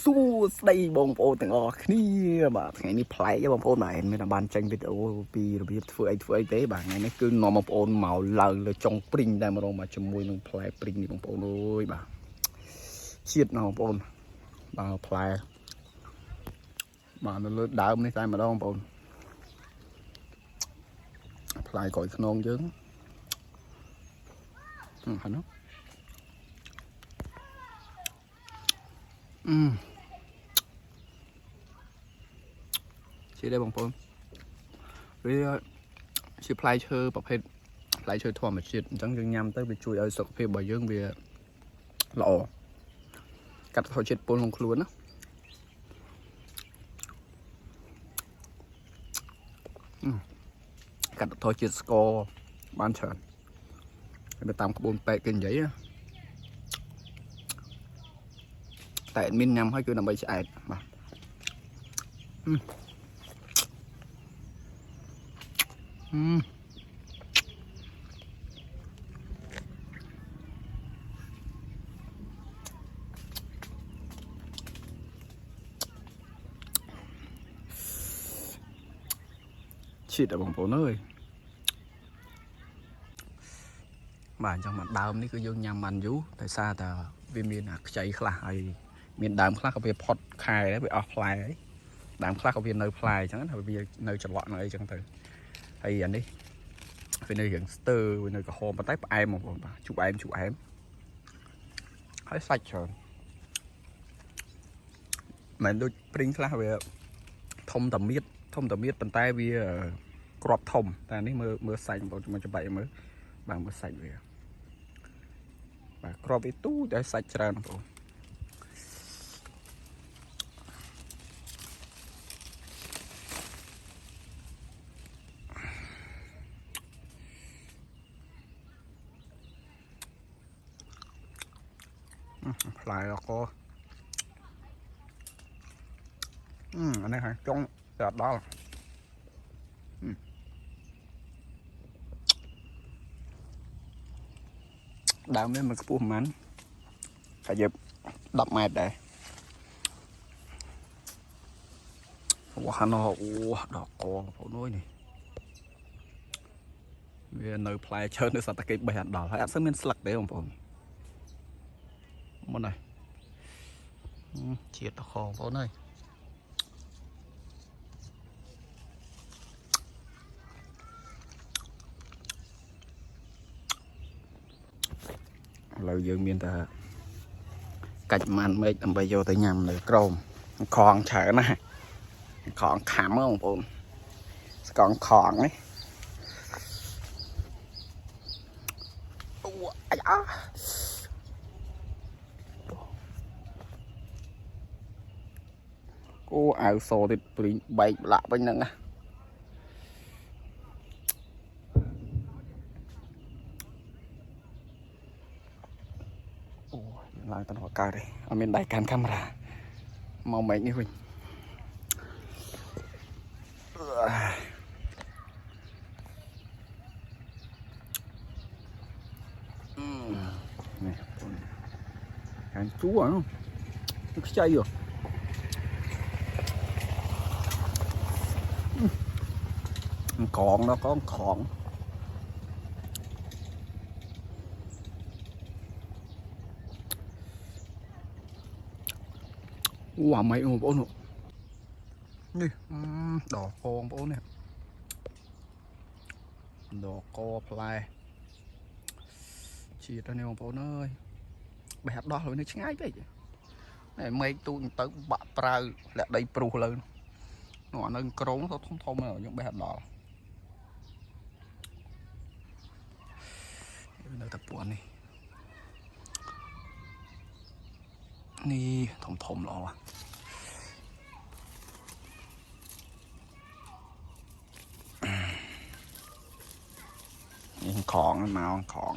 សួស្តីបងប្អូនទាំងអស់គ្នាបាទថ្ងៃនេះប្លែកបងប្អូនបាទមានតែបានចេញវីដេអូពីរបៀបធ្វើអីទេបាទថ្ងៃនេះគឺនាំបងប្អូនមកឡើងលើចុងព្រីងតែម្ដងមកជាមួយនឹងផ្លែព្រីងនេះបងប្អូនអើយបាទជាតិណាបងប្អូនបាទផ្លែបាទនៅលើដើមនេះតែម្ដងបងប្អូនផ្លែក្រូចខ្នងយើងហ្នឹងណាជាដែរបងប្អូនវាជាផ្លែឈើប្រភេទផ្លែឈើធម្មជាតិអញ្ចឹងយើងញ៉ាំទៅវាជួយឲ្យសុខភាពរបស់យើងវាល្អកាត់បន្ថយជាតិពុលក្នុងខ្លួនណាកាត់បន្ថយជាតិស្ករបានច្រើនទៅតាមក្បួនពេទ្យគេនិយាយតែអេដមីនញ៉ាំហើយគឺដើម្បីឆ្អែតបាទឈិតបងប្អូនអើយបាទអញ្ចឹងមកដើមនេះគឺយើងញ៉ាំបានយូរដោយសារតែវាមានខ្ចីខ្លះហើយមានដើមខ្លះក៏វាផុតខែដែរវាអស់ផ្លែហើយដើមខ្លះក៏វានៅផ្លែអញ្ចឹងហើយវានៅច្រឡក់នៅអីចឹងទៅហើយអានេះវានៅរឿងស្ទើវានៅក្រហមប៉ុន្តែផ្អែមបងប្អូនបាទជូរអែមហើយសាច់ច្រើនមិនដូចព្រីងខ្លះវាធំតាមៀតប៉ុន្តែវាក្របធំតែនេះមើលសាច់បងប្អូនមកច្បាច់មើលបាទមើលសាច់វាបាទក្របវាទូតែសាច់ច្រើនបងប្អូនផ្លែแล้วก็อันนี้ฮะจ้องแต่ดอลដើមនេះมันខ្ពស់ប៉ុន្មានតែយក10ម៉ែត្រដែរវ៉ាណោអូដកកបងប្អូនអើយនេះវានៅផ្លែច្រើននៅសត្វតែគេបេះអត់ដល់ហើយអត់សូវមានស្លឹកទេបងប្អូនមុនហើយជាតិដកកបងប្អូនអើយឥឡូវយើងមានតែកាច់ម៉ាន់មេឃដើម្បីយកទៅញ៉ាំនៅក្រោមខងច្រើនណាស់ខងខាំបងប្អូនស្កងខងនេះអូអាយ៉ាអូអាវសទៀតព្រីងបែកលាក់វិញហ្នឹងណាឡើងទៅដល់កើតទេអត់មានដៃកាន់កាមេរ៉ាមកម៉េចនេះវិញនេះខាងជួហ្នឹងខ្ចីហ៎ក្រងnó có khỏng wow mấy ông bố nụ đi đỏ con bố nè đỏ co play chỉ ra nè bố ơi bẹt đó rồi nó ngay vậy này mấy tụi tới bạ prao lại đây pru lên nó nâng cống nó thông ở những bẹt đỏនៅតែពួននេះធំល្អនេះខងមកខង